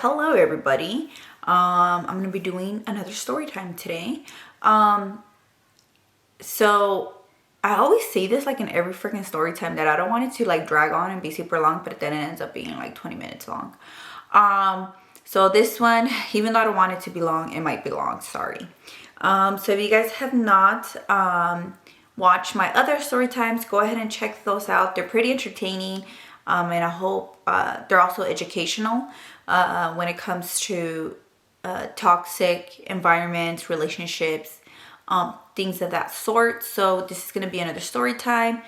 hello everybody. I'm gonna be doing another story time today. So I always say this like in every freaking story time that I don't want it to like drag on and be super long, but then it ends up being like 20 minutes long. So this one, even though I don't want it to be long, it might be long, sorry. So if you guys have not watched my other story times, go ahead and check those out. They're pretty entertaining, and I hope they're also educational when it comes to toxic environments, relationships, things of that sort. So this is going to be another story time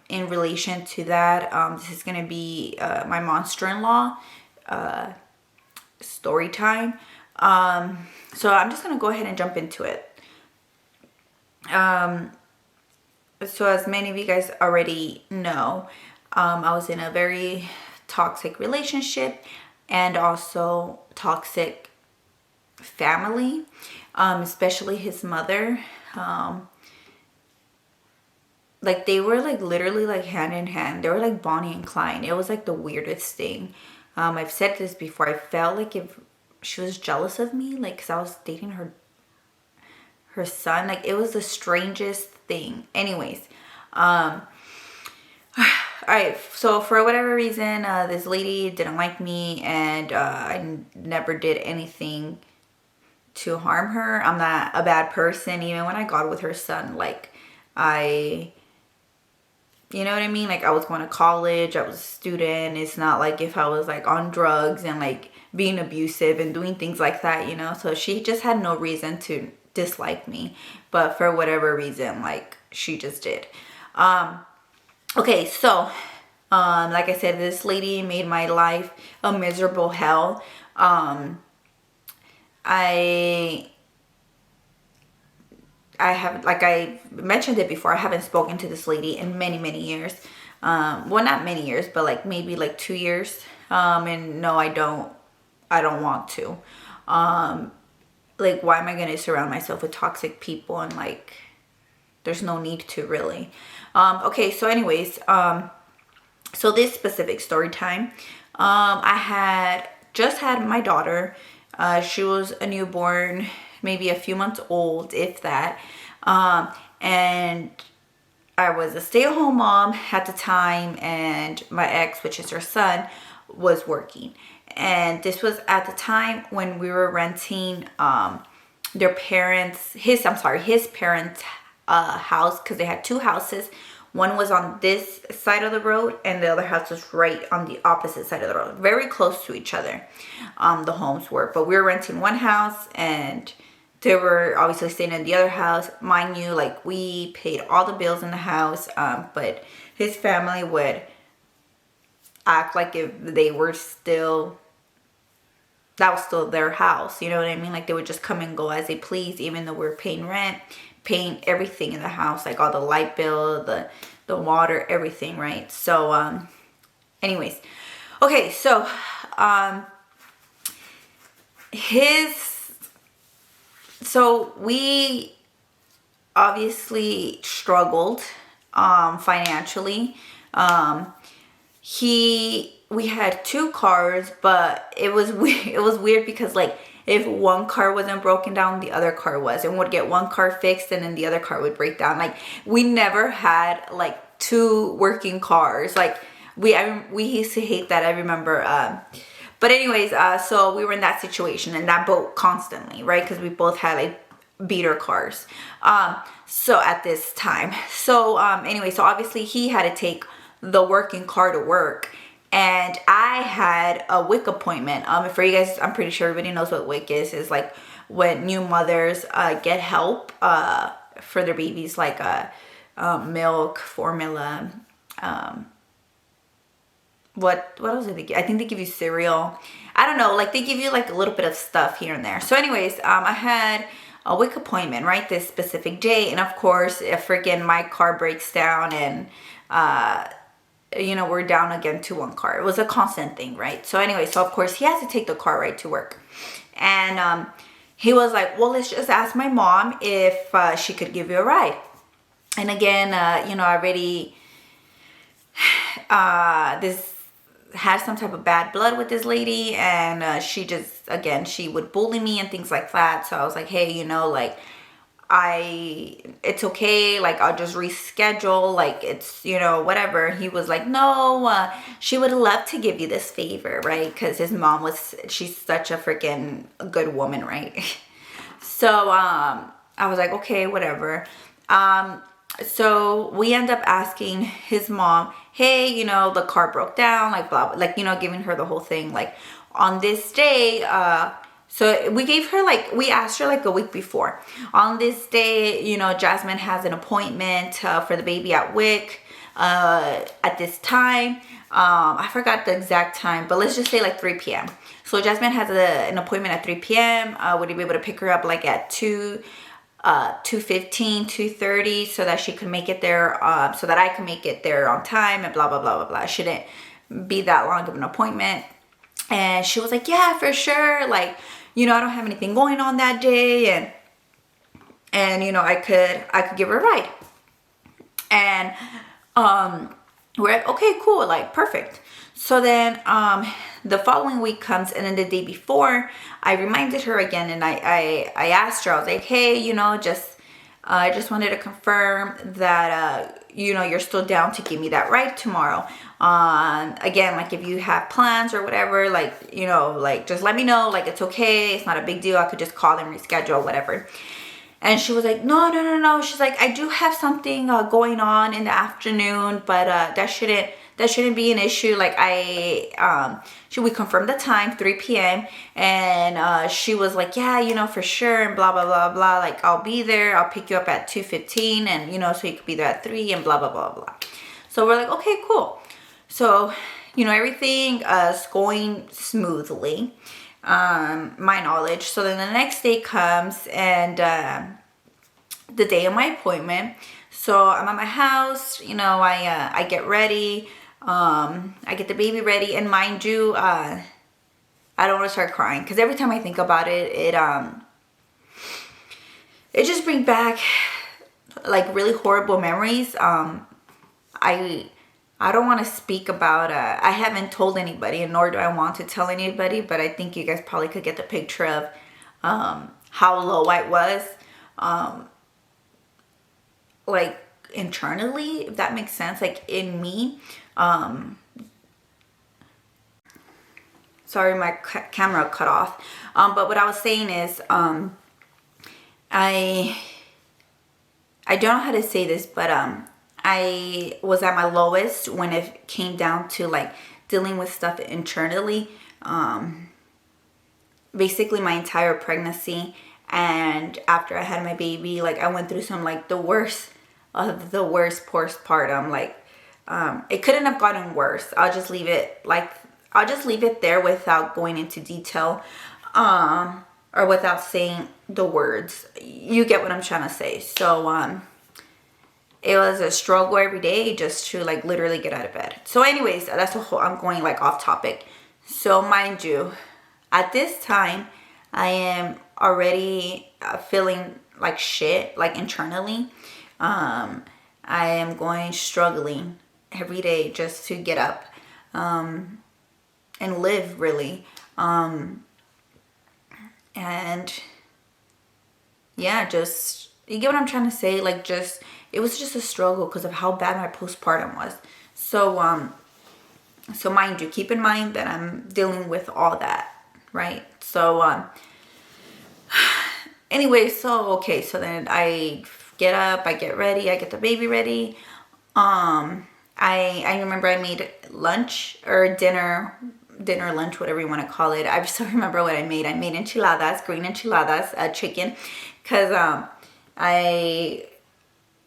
in relation to that. This is going to be my monster-in-law story time. So I'm just going to go ahead and jump into it. So as many of you guys already know, I was in a very toxic relationship and also toxic family, especially his mother. Like they were like literally like hand in hand. They were like Bonnie and Clyde. It was like the weirdest thing. I've said this before. I felt like if she was jealous of me, like because I was dating her son, like it was the strangest thing. Anyways, all right, so for whatever reason, this lady didn't like me, and I never did anything to harm her. I'm not a bad person. Even when I got with her son, like you know what I mean? Like I was going to college, I was a student. It's not like if I was like on drugs and like being abusive and doing things like that, you know? So she just had no reason to dislike me, but for whatever reason, like she just did. Okay, so like I said, this lady made my life a miserable hell. I have, like I mentioned it before, I haven't spoken to this lady in many years. Well, not many years, but like maybe like 2 years. And no, I don't want to. Like, why am I going to surround myself with toxic people? And like, there's no need to really. Okay, so anyways, so this specific story time, I had just had my daughter. She was a newborn, maybe a few months old, if that. And I was a stay-at-home mom at the time, and my ex, which is her son, was working. And this was at the time when we were renting his parents' house, because they had two houses. One was on this side of the road, and the other house was right on the opposite side of the road, very close to each other. The homes were, but we were renting one house, and they were obviously staying in the other house. Mind you, like we paid all the bills in the house, but his family would act like if they were that was still their house, you know what I mean? Like they would just come and go as they please, even though we're paying rent, paying everything in the house, like all the light bill, the water, everything, right? So anyways, okay, so we obviously struggled financially. We had two cars, but it was weird because like if one car wasn't broken down, the other car was, and would get one car fixed and then the other car would break down. Like we never had like two working cars. Like we used to hate that. I remember. But anyways, so we were in that situation and that boat constantly, right? Because we both had like beater cars. So at this time, so anyway, so obviously he had to take the working car to work, and I had a WIC appointment. For you guys, I'm pretty sure everybody knows what WIC is. Is like when new mothers get help for their babies, like milk, formula. What else did they give? I think they give you cereal. I don't know. Like they give you like a little bit of stuff here and there. So anyways, I had a WIC appointment, right, this specific day, and of course, if freaking my car breaks down and you know, we're down again to one car. It was a constant thing, right? So anyway, so of course he has to take the car right to work. And he was like, well, let's just ask my mom if she could give you a ride. And again, you know, already this had some type of bad blood with this lady, and she just, again, she would bully me and things like that. So I was like, hey, you know, like, it's okay, like, I'll just reschedule, like, it's, you know, whatever. He was like, no, she would love to give you this favor, right? Because his mom was, she's such a freaking good woman, right? So I was like, okay, whatever. So we end up asking his mom, hey, you know, the car broke down, like, blah, blah, like, you know, giving her the whole thing, like, on this day. So we gave her, like, we asked her like a week before, on this day, you know, Jasmine has an appointment for the baby at WIC at this time. I forgot the exact time, but let's just say like 3 p.m. So Jasmine has an appointment at 3 p.m. Would you be able to pick her up like at 2:15, 2:30, so that she could make it there, so that I can make it there on time, and blah, blah, blah, blah, blah. It shouldn't be that long of an appointment. And she was like, yeah, for sure. Like, you know, I don't have anything going on that day. And you know, I could give her a ride. And we're like, okay, cool, like, perfect. So then the following week comes, and then the day before, I reminded her again, and I asked her, I was like, hey, you know, I just wanted to confirm that, you know, you're still down to give me that ride tomorrow. Again, like, if you have plans or whatever, like, you know, like, just let me know, like, it's okay, it's not a big deal, I could just call and reschedule, whatever. And she was like, no. She's like, I do have something going on in the afternoon, but that shouldn't be an issue. Like, we confirmed the time, 3 p.m. And she was like, yeah, you know, for sure, and blah, blah, blah, blah. Like, I'll be there. I'll pick you up at 2:15, and, you know, so you could be there at 3, and blah, blah, blah, blah. So we're like, okay, cool. So, you know, everything is going smoothly. My knowledge. So then the next day comes, and the day of my appointment. So I'm at my house, you know, I get ready, I get the baby ready, and mind you, I don't want to start crying, because every time I think about it, it just brings back like really horrible memories. I don't want to speak about, I haven't told anybody, and nor do I want to tell anybody, but I think you guys probably could get the picture of how low I was, like, internally, if that makes sense, like, in me. Sorry, my camera cut off. But what I was saying is, I don't know how to say this, but I was at my lowest when it came down to, like, dealing with stuff internally. Basically my entire pregnancy, and after I had my baby, like, I went through some, like, the worst of the worst postpartum. Like, it couldn't have gotten worse. I'll just leave it there without going into detail, or without saying the words. You get what I'm trying to say. So it was a struggle every day just to, like, literally get out of bed. So anyways, that's a whole, I'm going, like, off topic. So mind you, at this time, I am already feeling like shit, like, internally. I am struggling every day just to get up and live, really. And yeah, just, you get what I'm trying to say? Like, just, it was just a struggle because of how bad my postpartum was. So so mind you, keep in mind that I'm dealing with all that, right? So anyway, so then I get up, I get ready, I get the baby ready. I remember I made lunch or dinner, lunch, whatever you want to call it. I still remember what I made. I made enchiladas, green enchiladas, chicken, because I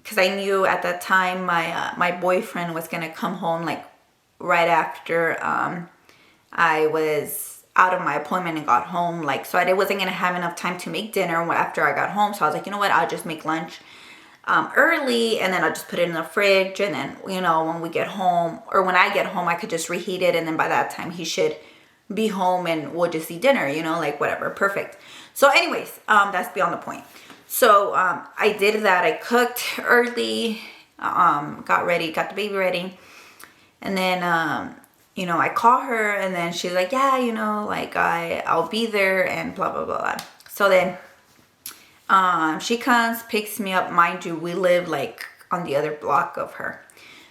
knew at that time my boyfriend was gonna come home, like, right after I was out of my appointment and got home. Like, so I wasn't gonna have enough time to make dinner after I got home. So I was like, you know what, I'll just make lunch early, and then I'll just put it in the fridge, and then, you know, when we get home, or when I get home, I could just reheat it, and then by that time he should be home, and we'll just eat dinner, you know, like, whatever, perfect. So anyways, that's beyond the point. So I did that. I cooked early, got ready, got the baby ready, and then you know, I call her and then she's like, yeah, you know, like I'll be there and blah, blah, blah, blah. So then she comes, picks me up. Mind you, we live like on the other block of her.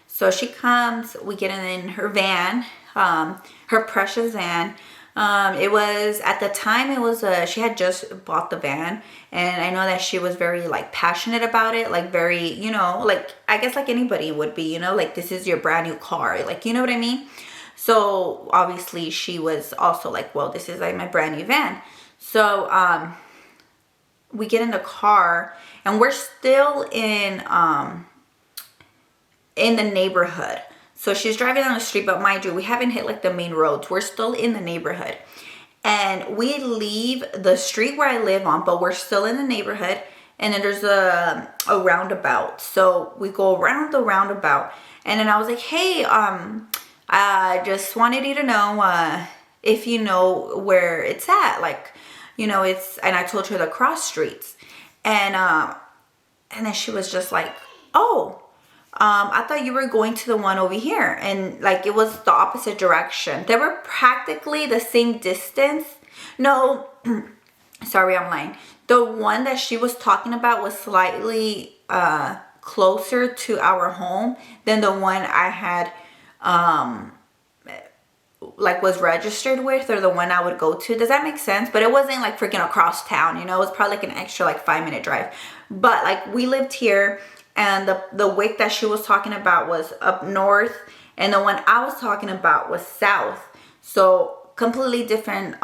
So she comes, we get in her van, her precious van. It was, at the time, it was she had just bought the van, and I know that she was very like passionate about it, like very, you know, like I guess like anybody would be, you know, like this is your brand new car, like, you know what I mean? So obviously she was also like, well, this is like my brand new van. So we get in the car and we're still in the neighborhood. So she's driving down the street, but mind you, we haven't hit like the main roads. We're still in the neighborhood. And we leave the street where I live on, but we're still in the neighborhood. And then there's a roundabout. So we go around the roundabout. And then I was like, hey, I just wanted you to know if you know where it's at. Like, you know, it's, and I told her the cross streets. And then she was just like, oh, I thought you were going to the one over here. And like, it was the opposite direction. They were practically the same distance. No, sorry, I'm lying. The one that she was talking about was slightly closer to our home than the one I had like was registered with, or the one I would go to. Does that make sense? But it wasn't like freaking across town, you know. It was probably like an extra like 5-minute drive. But like, we lived here, and the wick that she was talking about was up north, and the one I was talking about was south. So completely different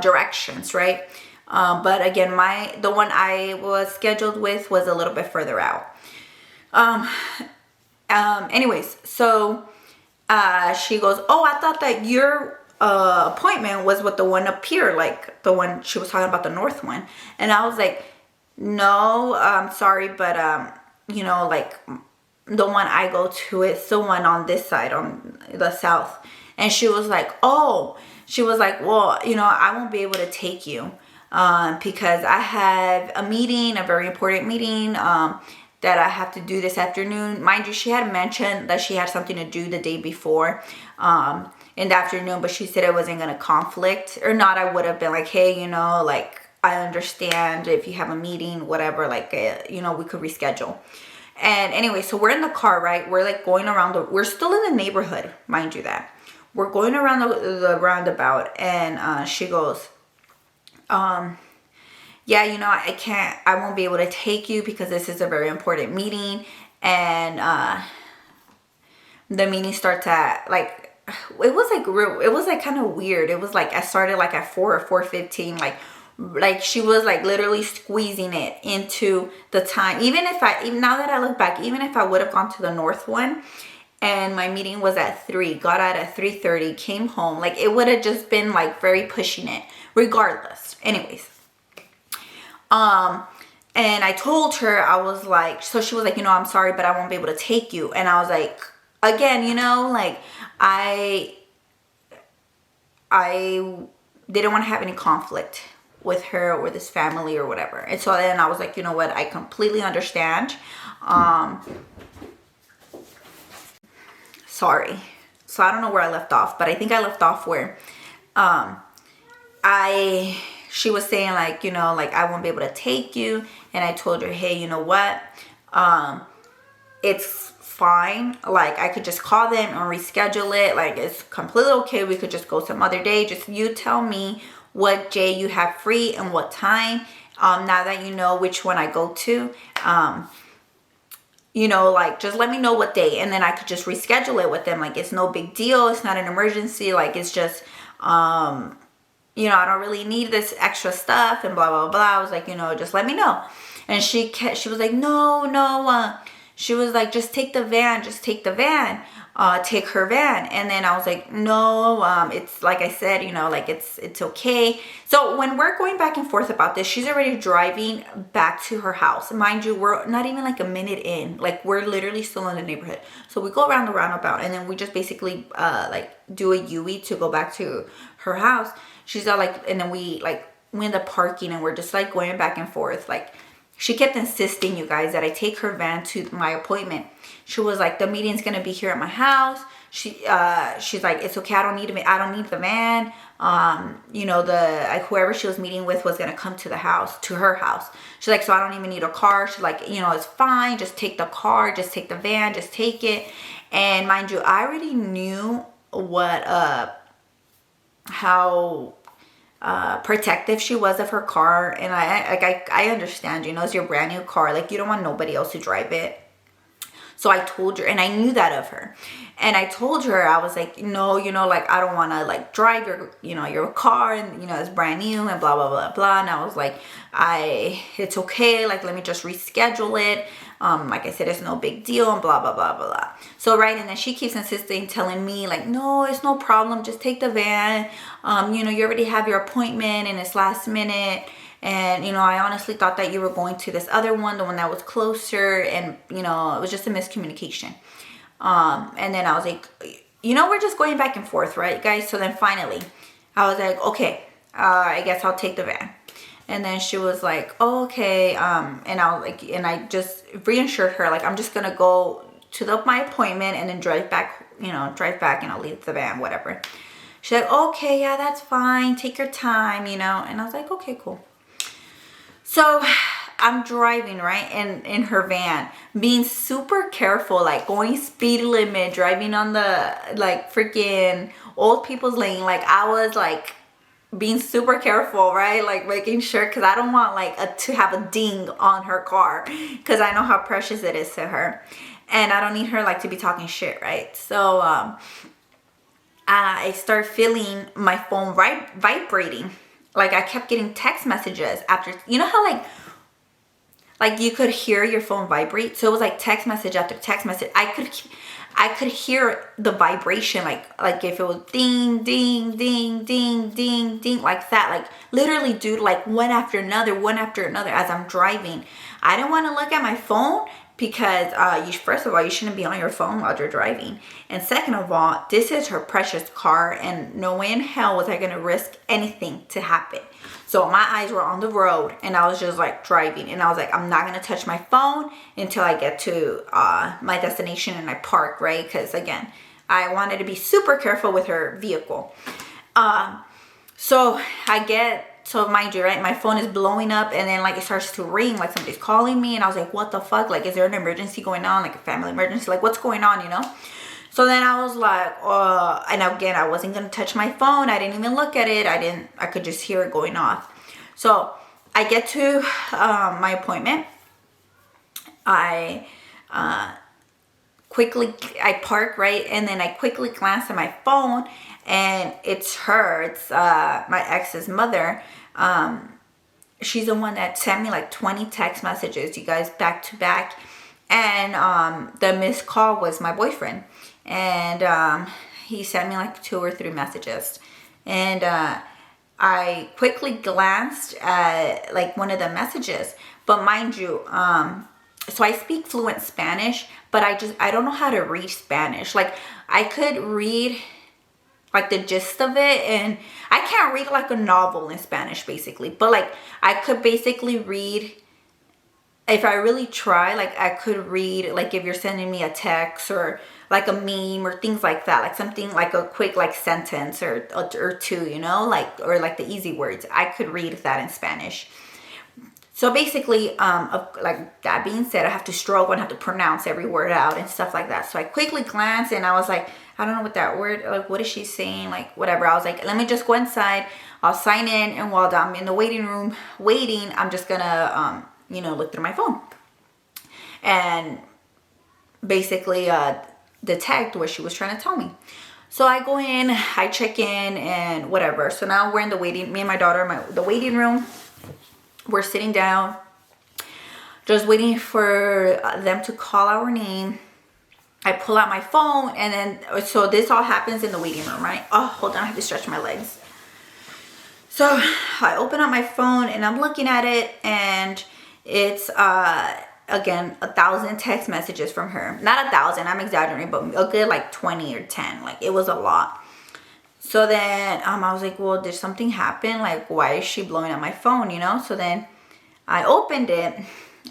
directions, right? But again, the one I was scheduled with was a little bit further out. Anyways, so she goes, oh, I thought that your appointment was with the one up here, like the one she was talking about, the north one. And I was like, no, I'm sorry, but you know, like the one I go to is the one on this side, on the south. And she was like, oh, she was like, well, you know, I won't be able to take you because I have a meeting, a very important meeting that I have to do this afternoon. Mind you, she had mentioned that she had something to do the day before in the afternoon, but she said it wasn't going to conflict or not. I would have been like, hey, you know, like, I understand if you have a meeting, whatever, like, you know, we could reschedule. And anyway, so we're in the car, right? We're like going around we're still in the neighborhood, mind you that. We're going around the roundabout, and she goes, yeah, you know, I won't be able to take you because this is a very important meeting. And the meeting starts at like, it was like kind of weird. It was like, I started like at 4 or 4:15, like she was like literally squeezing it into the time. Even now that I look back, even if I would have gone to the north one and my meeting was at 3, got out at 3:30, came home, like it would have just been like very pushing it regardless. Anyways, and I told her, I was like, so she was like, you know, I'm sorry, but I won't be able to take you. And I was like, again, you know, like I didn't want to have any conflict with her or this family or whatever. And so then I was like, you know what, I completely understand. Sorry. So I don't know where I left off, but I think I left off where she was saying like, you know, like I won't be able to take you. And I told her, hey, you know what? It's fine. Like I could just call them and reschedule it. Like it's completely okay. We could just go some other day. Just you tell me what day you have free and what time. Now that you know which one I go to, you know, like just let me know what day, and then I could just reschedule it with them. Like it's no big deal. It's not an emergency. Like it's just, you know, I don't really need this extra stuff and blah, blah, blah. I was like, you know, just let me know. And she was like, no. She was like, just take the van, take her van. And then I was like, no, it's like I said, you know, like it's okay. So when we're going back and forth about this, she's already driving back to her house. Mind you, we're not even like a minute in, like we're literally still in the neighborhood. So we go around the roundabout and then we just basically like do a U-E to go back to her house. She's all like, and then we in the parking and we're just like going back and forth. Like she kept insisting, you guys, that I take her van to my appointment. She was like, the meeting's gonna be here at my house. She's like, it's okay, I don't need the van. You know, whoever she was meeting with was gonna come to her house. She's like, so I don't even need a car. She's like, you know, it's fine, just take the car, just take the van, just take it. And mind you, I already knew how protective she was of her car, and I understand, you know, it's your brand new car, like you don't want nobody else to drive it. So I told her, and I knew that of her, and I told her, I was like, no, you know, like I don't want to like drive your car, and you know, it's brand new and blah blah blah blah. And I was like, it's okay, like let me just reschedule it. Like I said, it's no big deal and blah blah blah blah blah. So right, and then she keeps insisting, telling me like, no, it's no problem, just take the van. You know, you already have your appointment and it's last minute. And, you know, I honestly thought that you were going to this other one, the one that was closer. And, you know, it was just a miscommunication. And then I was like, you know, we're just going back and forth, right, guys? So then finally, I was like, okay, I guess I'll take the van. And then she was like, oh, okay. And I was like, and I just reassured her, like, I'm just going to go to my appointment and then drive back and I'll leave the van, whatever. She's like, okay, yeah, that's fine. Take your time, you know? And I was like, okay, cool. So I'm driving, right, in her van, being super careful, like going speed limit, driving on the like freaking old people's lane. Like I was like being super careful, right, like making sure, because I don't want like to have a ding on her car, because I know how precious it is to her, and I don't need her like to be talking shit, right? So I start feeling my phone vibrating. Like I kept getting text messages after, you know how like you could hear your phone vibrate? So it was like text message after text message. I could hear the vibration, like if it was ding, ding, ding, ding, ding, ding, like that. Like literally, dude, like one after another as I'm driving. I didn't want to look at my phone because first of all, you shouldn't be on your phone while you're driving. And second of all, this is her precious car, and no way in hell was I going to risk anything to happen. So my eyes were on the road, and I was just like driving, and I was like, I'm not going to touch my phone until I get to my destination and I park, right? Because again, I wanted to be super careful with her vehicle. So mind you, right, my phone is blowing up, and then like it starts to ring like somebody's calling me, and I was like, what the fuck? Like, is there an emergency going on? Like a family emergency? Like, what's going on, you know? So then I was like, and again, I wasn't going to touch my phone. I didn't even look at it. I could just hear it going off. So I get to my appointment. I park, right? And then I quickly glance at my phone, and it's my ex's mother. She's the one that sent me like 20 text messages, you guys, back to back. And the missed call was my boyfriend. And he sent me like 2 or 3 messages. And I quickly glanced at like one of the messages. But mind you, so I speak fluent Spanish, but I don't know how to read Spanish. Like I could read like the gist of it, and I can't read like a novel in Spanish basically, but like I could basically read, if I really try, like I could read, like if you're sending me a text or like a meme or things like that, like something like a quick like sentence or 2, you know, like, or like the easy words, I could read that in Spanish. So basically, like that being said, I have to struggle and have to pronounce every word out and stuff like that. So I quickly glanced, and I was like, I don't know what that word, like what is she saying, like whatever. I was like, let me just go inside, I'll sign in, and while I'm in the waiting room waiting, I'm just gonna look through my phone and basically detect what she was trying to tell me. So I go in, I check in and whatever. So now we're in me and my daughter, the waiting room. We're sitting down, just waiting for them to call our name. I pull out my phone, and then, so this all happens in the waiting room, right? Oh, hold on, I have to stretch my legs. So I open up my phone, and I'm looking at it, and it's, again, 1,000 text messages from her. Not 1,000, I'm exaggerating, but a good like 20 or 10. Like, it was a lot. So then I was like, well, did something happen? Like, why is she blowing up my phone, you know? So then I opened it,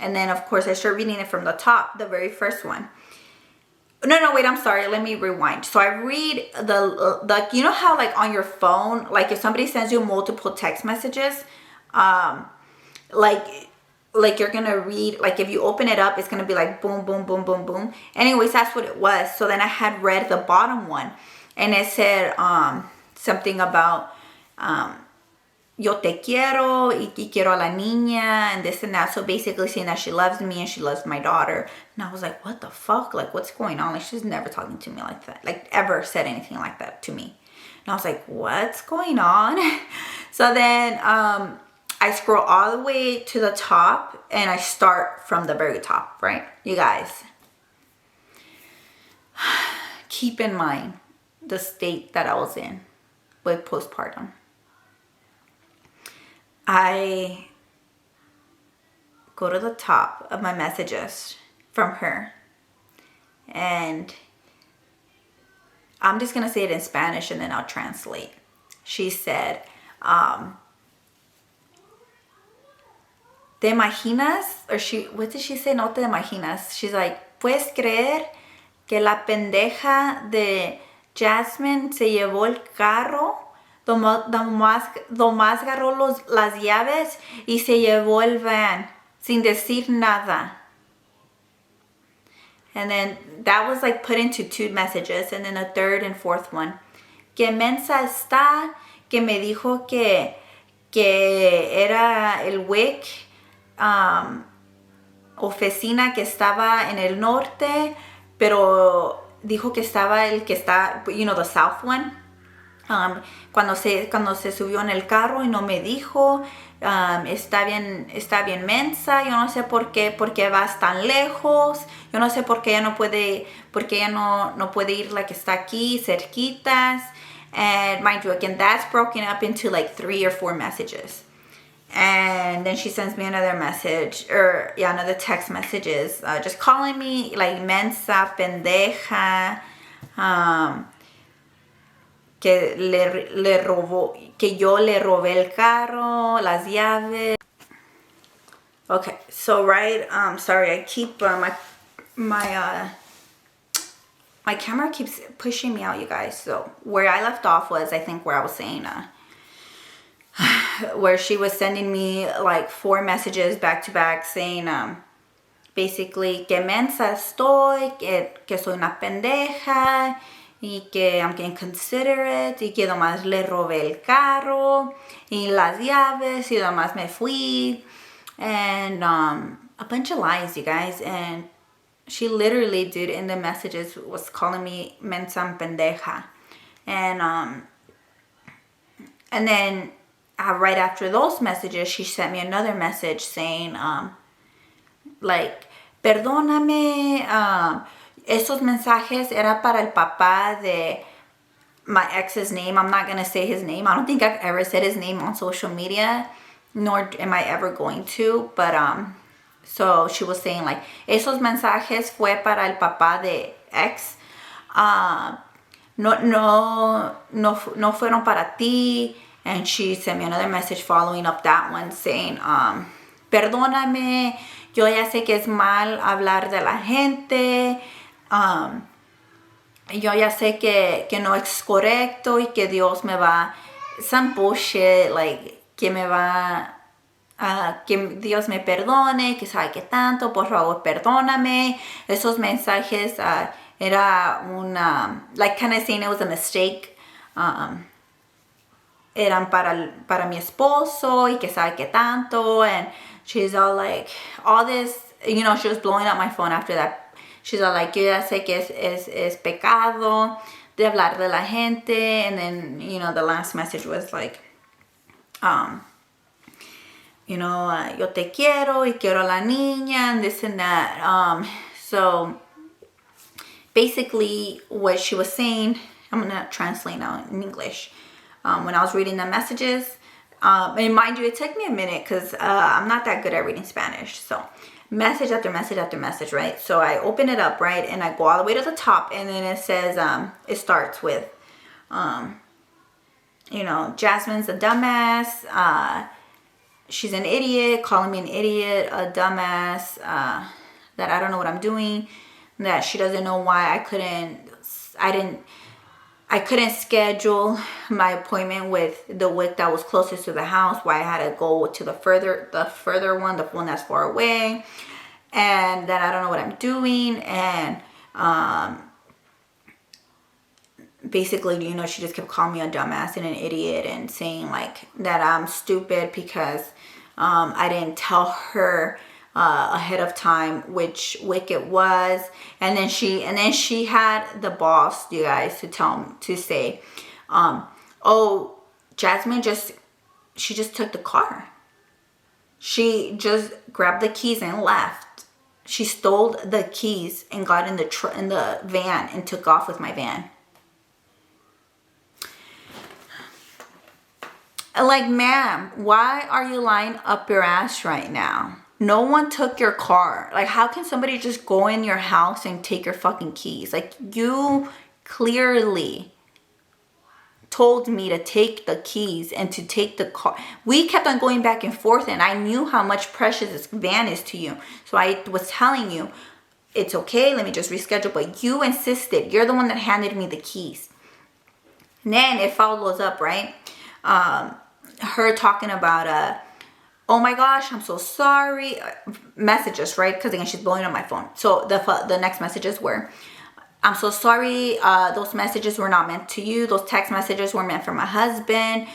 And then of course I start reading it from the top, the very first one. No, wait, I'm sorry. Let me rewind. So I read the you know how like on your phone, like if somebody sends you multiple text messages, like you're gonna read, like if you open it up, it's gonna be like boom, boom, boom, boom, boom. Anyways, that's what it was. So then I had read the bottom one, and it said something about yo te quiero y quiero a la niña and this and that. So basically saying that she loves me and she loves my daughter. And I was like, what the fuck? Like, what's going on? Like, she's never talking to me like that. Like, ever said anything like that to me. And I was like, what's going on? So then I scroll all the way to the top and I start from the very top, right? You guys, keep in mind the state that I was in with postpartum. I go to the top of my messages from her, and I'm just gonna say it in Spanish and then I'll translate. She said, ¿te imaginas? Or what did she say? No te imaginas. She's like, ¿puedes creer que la pendeja de Jazmine se llevó el carro? Nomás agarró las llaves y se llevó el van sin decir nada. And then that was like put into 2 messages, and then a third and fourth one. Que mensa está, que me dijo que era el WIC oficina que estaba en el norte, pero dijo que estaba el que está, you know, the south one. Cuando se subió en el carro y no me dijo, está bien mensa, yo no sé por qué vas tan lejos, yo no sé por qué ella no puede ir la que está aquí cerquitas. And mind you, again, that's broken up into like 3 or 4 messages. And then she sends me another message, another text messages, just calling me like mensa, pendeja, que yo le robé el carro, las llaves. Okay, so right, sorry, I keep my camera keeps pushing me out, you guys. So where I left off was, I think, where I was saying where she was sending me like 4 messages back to back saying basically que mensa estoy, que soy una pendeja, y que I'm inconsiderate, y que nomás le robé el carro y las llaves y nomás me fui, and a bunch of lies, you guys. And she literally, dude, in the messages was calling me mensa pendeja. And then right after those messages, she sent me another message saying like, perdóname, esos mensajes era para el papá de my ex's name. I'm not going to say his name. I don't think I've ever said his name on social media, nor am I ever going to. But so she was saying like, esos mensajes fue para el papá de ex. No fueron para ti. And she sent me another message following up that one saying, perdóname, yo ya sé que es mal hablar de la gente. Yo ya sé que no es correcto y que Dios me va, some bullshit, like, que me va, que Dios me perdone, que sabe que tanto, por favor, perdóname. Esos mensajes era una, like, kind of saying it was a mistake. Eran para mi esposo y que sabe que tanto. And she's all like, all this, you know, she was blowing up my phone after that. She's all like, yo ya sé que es pecado de hablar de la gente. And then, you know, the last message was like, you know, yo te quiero y quiero a la niña and this and that. So basically what she was saying, I'm going to translate now in English. When I was reading the messages, and mind you, it took me a minute because I'm not that good at reading Spanish. So message after message after message, right? So I open it up, right? And I go all the way to the top, and then it says, it starts with, you know, Jazmine's a dumbass. she's an idiot, calling me an idiot, a dumbass, that I don't know what I'm doing, that she doesn't know why I couldn't schedule my appointment with the WIC that was closest to the house, why I had to go to the further one, the one that's far away, and that I don't know what I'm doing. And basically, you know, she just kept calling me a dumbass and an idiot and saying like that I'm stupid because I didn't tell her ahead of time which WIC it was. And then she had the boss, you guys, to say, oh, Jasmine she just took the car. She just grabbed the keys and left. She stole the keys and got in the van and took off with my van. Like, ma'am, why are you lying up your ass right now? No one took your car. Like, how can somebody just go in your house and take your fucking keys? Like, you clearly told me to take the keys and to take the car. We kept on going back and forth, and I knew how much precious this van is to you. So I was telling you, it's okay, let me just reschedule. But you insisted. You're the one that handed me the keys. And then it follows up, right? Her talking about, oh my gosh, I'm so sorry. Messages, right? Because again, she's blowing on my phone. So the next messages were, I'm so sorry. Those messages were not meant to you. Those text messages were meant for my husband.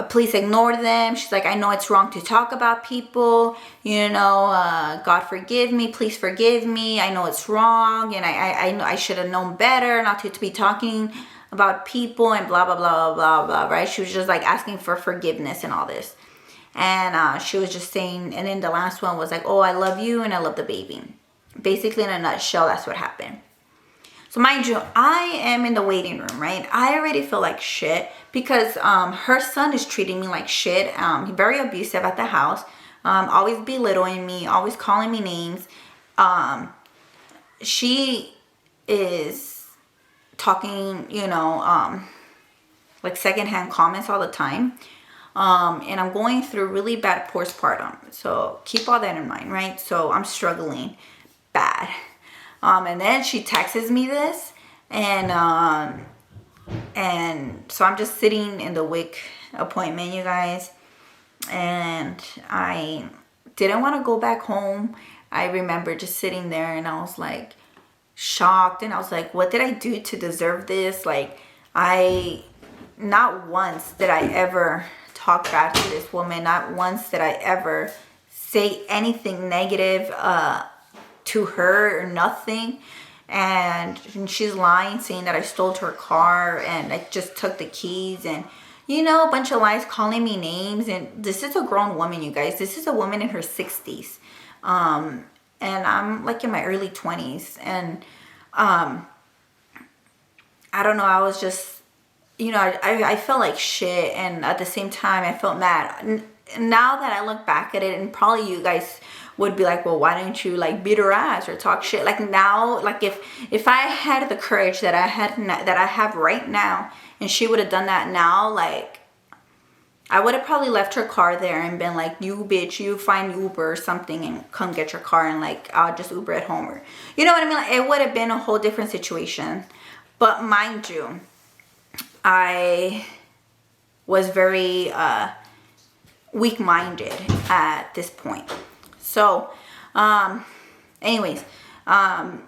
Please ignore them. She's like, I know it's wrong to talk about people. You know, God forgive me. Please forgive me. I know it's wrong. And I know I should have known better not to be talking about people and blah, blah, blah, blah, blah, right? She was just like asking for forgiveness and all this. And she was just saying, and then the last one was like, oh, I love you and I love the baby. Basically, in a nutshell, that's what happened. So mind you, I am in the waiting room, right? I already feel like shit because her son is treating me like shit. He's very abusive at the house, always belittling me, always calling me names. She is talking, you know, like secondhand comments all the time. And I'm going through really bad postpartum. So keep all that in mind, right? So I'm struggling bad. And then she texts me this, and so I'm just sitting in the WIC appointment, you guys, and I didn't want to go back home. I remember just sitting there, and I was like shocked, and I was like, what did I do to deserve this? Like, not once did I ever talk bad to this woman. Not once did I ever say anything negative to her or nothing. And she's lying, saying that I stole her car and I just took the keys, and you know, a bunch of lies, calling me names. And this is a grown woman, you guys. This is a woman in her 60s. And I'm like in my early 20s. And I don't know, I was just, you know, I felt like shit, and at the same time I felt mad. Now that I look back at it, and probably you guys would be like, well, why didn't you like beat her ass or talk shit? Like now, like if I had the courage that I have right now, and she would have done that now, like I would have probably left her car there and been like, you bitch, you find Uber or something and come get your car, and like I'll just Uber at home, or you know what I mean? Like, it would have been a whole different situation. But mind you, I was very weak-minded at this point. So, anyways, then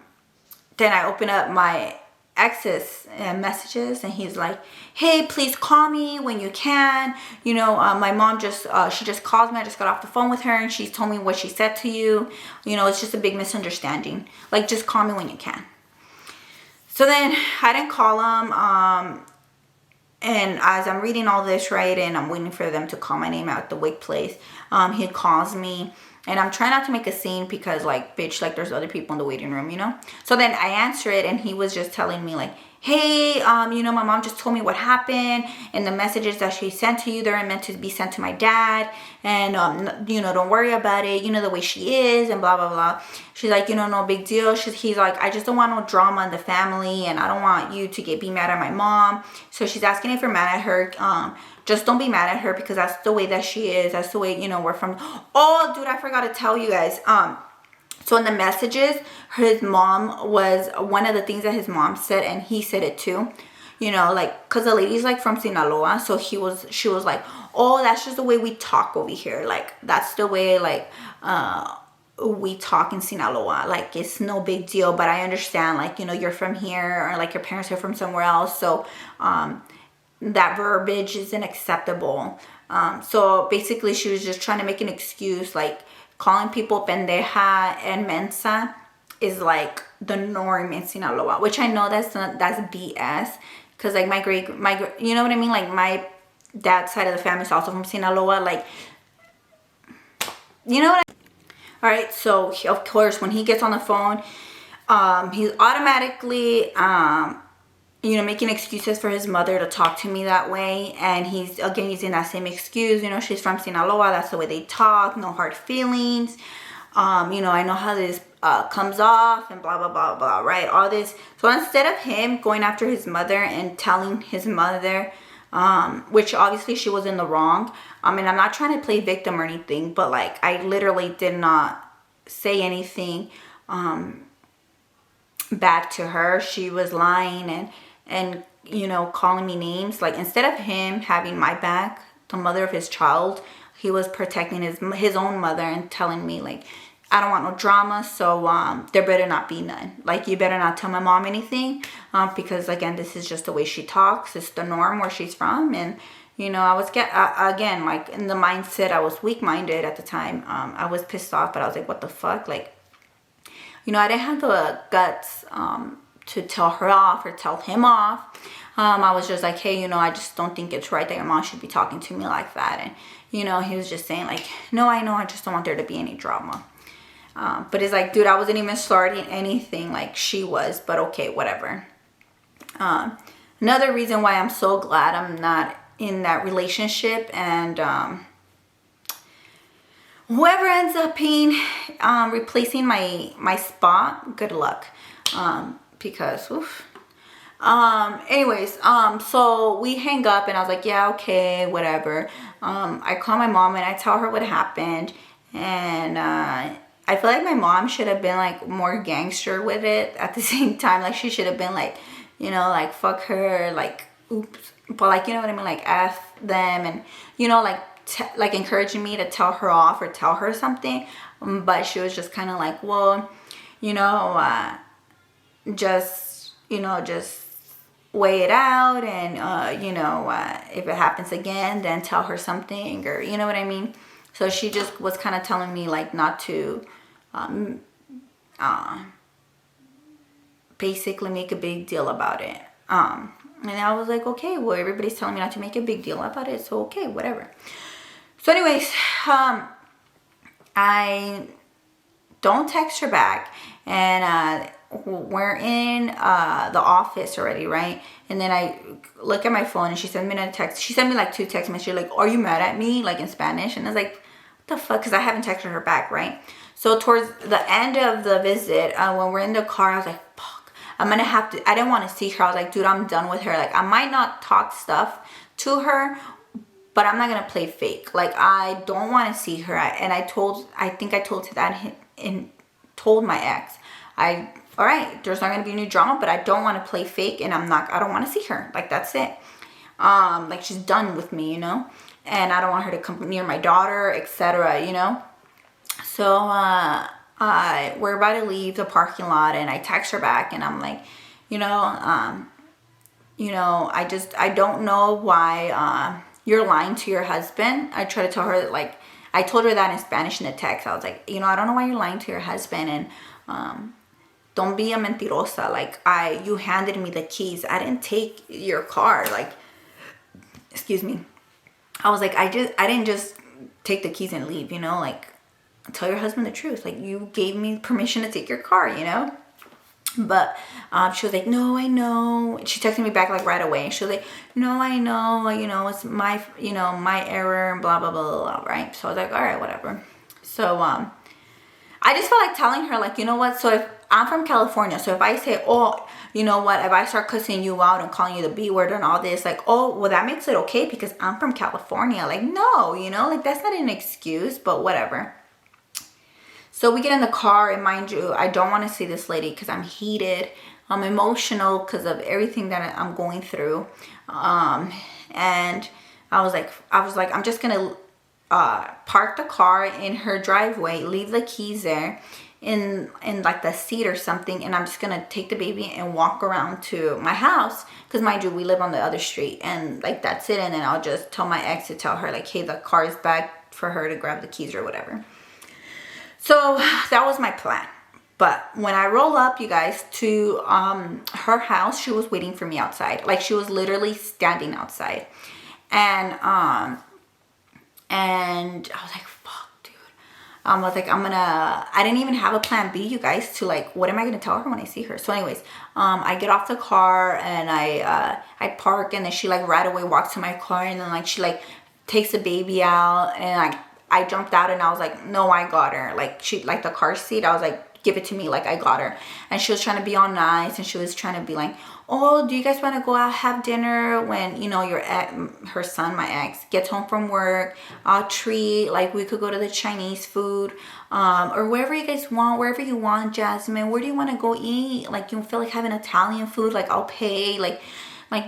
I open up my ex's messages, and he's like, hey, please call me when you can. You know, my mom she just called me. I just got off the phone with her, and she told me what she said to you. You know, it's just a big misunderstanding. Like, just call me when you can. So then I didn't call him. And as I'm reading all this, right, and I'm waiting for them to call my name out at the WIC place, he calls me. And I'm trying not to make a scene because, like, bitch, like, there's other people in the waiting room, you know? So then I answer it, and he was just telling me, like, hey, my mom just told me what happened, and the messages that she sent to you, they're meant to be sent to my dad, and don't worry about it, the way she is, and blah blah blah. She's like, no big deal. He's like, I just don't want no drama in the family, and I don't want you to be mad at my mom. So she's asking if you're mad at her. Just don't be mad at her, because that's the way that she is. That's the way, we're from. Oh, dude, I forgot to tell you guys. So in the messages, his mom was one of the things that his mom said, and he said it too. Like, cause the lady's like from Sinaloa, so she was like, oh, that's just the way we talk over here. Like, that's the way like we talk in Sinaloa. Like, it's no big deal, but I understand, like, you're from here, or like your parents are from somewhere else, so that verbiage isn't acceptable. So basically, she was just trying to make an excuse, like calling people pendeja and mensa is like the norm in Sinaloa, which I know that's BS, because like my you know what I mean, like my dad's side of the family is also from Sinaloa, like, you know what all right. So of course, when he gets on the phone, he's automatically making excuses for his mother to talk to me that way. And he's again using that same excuse, she's from Sinaloa, that's the way they talk, no hard feelings. I know how this comes off, and blah blah blah blah, right? All this. So instead of him going after his mother and telling his mother, which obviously she was in the wrong. I mean, I'm not trying to play victim or anything, but like, I literally did not say anything bad to her. She was lying and calling me names. Like, instead of him having my back, the mother of his child, he was protecting his own mother and telling me, like, I don't want no drama, so there better not be none. Like, you better not tell my mom anything, because again, this is just the way she talks. It's the norm where she's from. And I was again, like, in the mindset, I was weak-minded at the time. I was pissed off, but I was like, what the fuck? Like, I didn't have the guts to tell her off or tell him off. I was just like, hey, I just don't think it's right that your mom should be talking to me like that. And he was just saying, like, no, I know, I just don't want there to be any drama. But it's like, dude, I wasn't even starting anything like she was, but okay, whatever. Another reason why I'm so glad I'm not in that relationship, and whoever ends up being replacing my spot, good luck, because oof. Anyways, so we hang up, and I was like, yeah, okay, whatever. I call my mom and I tell her what happened, and I feel like my mom should have been like more gangster with it at the same time. Like, she should have been like, like, fuck her, like, oops, but like, you know what I mean, like, F them, and like encouraging me to tell her off or tell her something. But she was just kind of like, well, just weigh it out, and if it happens again, then tell her something, or you know what I mean. So she just was kind of telling me, like, not to basically make a big deal about it. And I was like, okay, well, everybody's telling me not to make a big deal about it, so okay, whatever. So anyways, I don't text her back, and we're in the office already, right? And then I look at my phone, and she sent me a text. She sent me like 2 text messages, like, are you mad at me? Like, in Spanish. And I was like, what the fuck? Because I haven't texted her back, right? So towards the end of the visit, when we're in the car, I was like, fuck, I'm gonna have to, I didn't want to see her. I was like, dude, I'm done with her. Like, I might not talk stuff to her, but I'm not gonna play fake. Like, I don't want to see her. And I think I told that and told my ex, all right, there's not gonna be any drama, but I don't want to play fake, and I don't want to see her. Like, that's it. Like, she's done with me, and I don't want her to come near my daughter, etc. So we're about to leave the parking lot, and I text her back, and I'm like, I don't know why you're lying to your husband. I try to tell her that, like, I told her that in Spanish in the text. I was like, I don't know why you're lying to your husband, and don't be a mentirosa. Like, you handed me the keys. I didn't take your car. Like, excuse me. I was like, I didn't just take the keys and leave, like, tell your husband the truth. Like, you gave me permission to take your car, But she was like, no, I know. She texted me back like right away. She was like, no, I know, you know, it's my, you know, my error and blah, blah, blah, blah, blah, right? So I was like, all right, whatever. So I just felt like telling her, like, you know what? So if I'm from California, so if I say, oh, you know what? If I start cussing you out and calling you the B word and all this, like, oh, well, that makes it okay because I'm from California. Like, no, you know, like that's not an excuse, but whatever. So we get in the car, and mind you, I don't want to see this lady because I'm heated. I'm emotional because of everything that I'm going through. And I was like, I'm just gonna park the car in her driveway, leave the keys there in like the seat or something, and I'm just gonna take the baby and walk around to my house because mind you, we live on the other street, and like that's it. And then I'll just tell my ex to tell her like, hey, the car is back for her to grab the keys or whatever. So that was my plan. But when I roll up, you guys, to her house, she was waiting for me outside. Like she was literally standing outside. And I was like, fuck, dude. I was like, I didn't even have a plan B, you guys, to like, what am I going to tell her when I see her? So anyways, I get off the car and I park, and then she like right away walks to my car, and then like she like takes the baby out, and like I jumped out and I was like, no, I got her. Like she, like the car seat, I was like, give it to me, like I got her. And she was trying to be all nice, and she was trying to be like, oh, do you guys want to go out have dinner when, you know, her son, my ex, gets home from work? I'll treat, like we could go to the Chinese food, or wherever you guys want, wherever you want, Jasmine. Where do you want to go eat? Like you feel like having Italian food? Like I'll pay. Like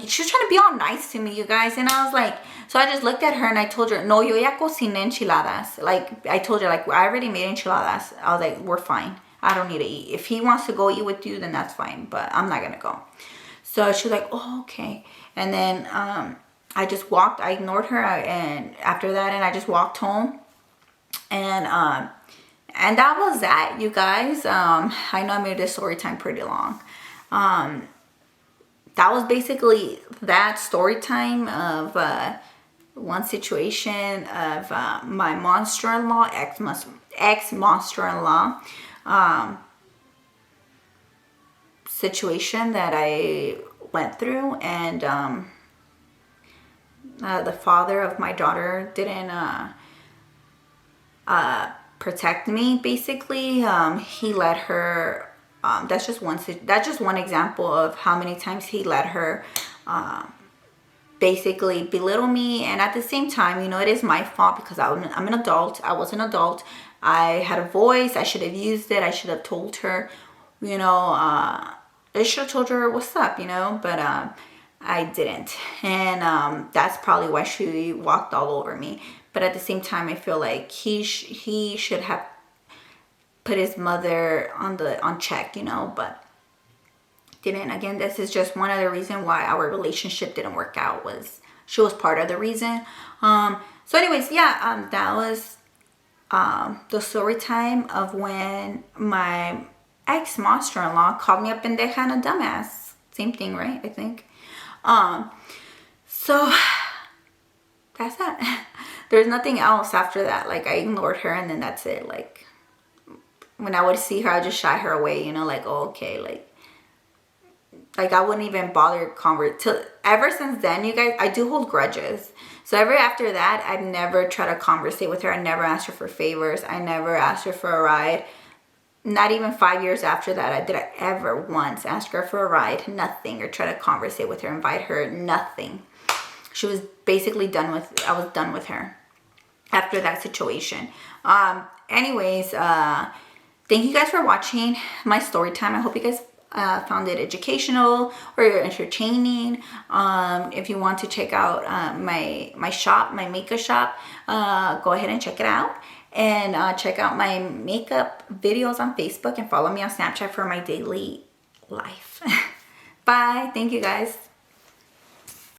she was trying to be all nice to me, you guys. And I was like, so I just looked at her and I told her, no, yo ya cociné enchiladas. Like I told her, like I already made enchiladas. I was like, we're fine. I don't need to eat. If he wants to go eat with you, then that's fine. But I'm not going to go. So she was like, oh, okay. And then I just walked. I ignored her. And after that, and I just walked home. And that was that, you guys. I know I made this story time pretty long. That was basically that story time of one situation of my monster-in-law, ex-monster-in-law situation that I went through. And the father of my daughter didn't protect me, basically. He let her, that's just one example of how many times he let her basically belittle me. And at the same time, you know, it is my fault because I'm an adult. I was an adult. I had a voice. I should have used it. I should have told her, you know, I should have told her what's up, you know, but I didn't. And that's probably why she walked all over me. But at the same time, I feel like he should have put his mother on check, you know, but didn't. Again, this is just one other reason why our relationship didn't work out. Was she was part of the reason. So anyways, yeah, that was the story time of when my ex-monster-in-law called me a pendeja and a dumbass. Same thing, right? I think. So that's that. There's nothing else after that. Like I ignored her, and then that's it. Like when I would see her, I just shy her away, you know, like, oh, okay, like I wouldn't even bother ever since then, you guys, I do hold grudges. So ever after that, I've never tried to conversate with her. I never asked her for favors. I never asked her for a ride. Not even 5 years after that, did I ever once ask her for a ride. Nothing. Or try to conversate with her, invite her. Nothing. She was basically I was done with her after that situation. Anyways, thank you guys for watching my story time. I hope you guys found it educational or entertaining. If you want to check out my shop, my makeup shop, go ahead and check it out. And check out my makeup videos on Facebook and follow me on Snapchat for my daily life. Bye. Thank you guys.